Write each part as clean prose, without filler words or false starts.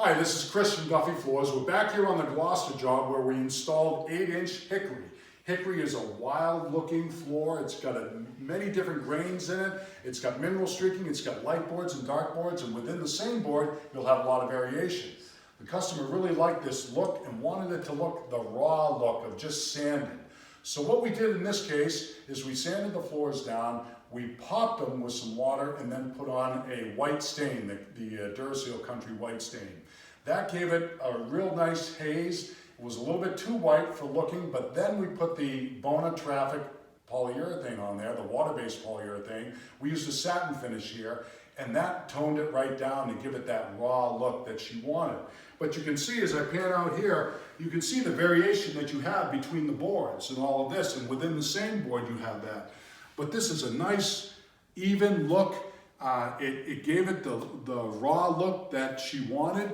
Hi, this is Chris from Duffy Floors. We're back here on the Gloucester job where we installed 8-inch hickory. Hickory is a wild-looking floor. It's got many different grains in it. It's got mineral streaking, it's got light boards and dark boards, and within the same board, you'll have a lot of variation. The customer really liked this look and wanted it to look the raw look of just sanding. So what we did in this case is we sanded the floors down, we popped them with some water, and then put on a white stain, the Duracell Country white stain. That gave it a real nice haze. It was a little bit too white for looking, but then we put the Bona Traffic polyurethane on there, the water-based polyurethane. We used a satin finish here, and that toned it right down to give it that raw look that she wanted. But you can see as I pan out here, you can see the variation that you have between the boards and all of this, and within the same board you have that. But this is a nice, even look. It gave it the raw look that she wanted,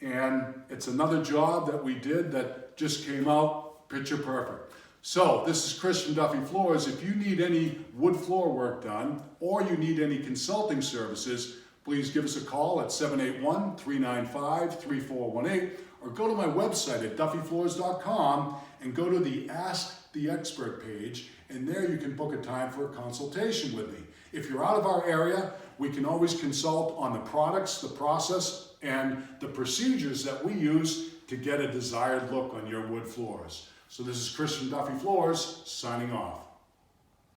and it's another job that we did that just came out picture perfect. So this is Chris from Duffy Floors. If you need any wood floor work done or you need any consulting services, please give us a call at 781-395-3418 or go to my website at duffyfloors.com and go to the Ask the Expert page, and there you can book a time for a consultation with me. If you're out of our area, we can always consult on the products, the process, and the procedures that we use to get a desired look on your wood floors. So this is Chris from Duffy Floors, signing off.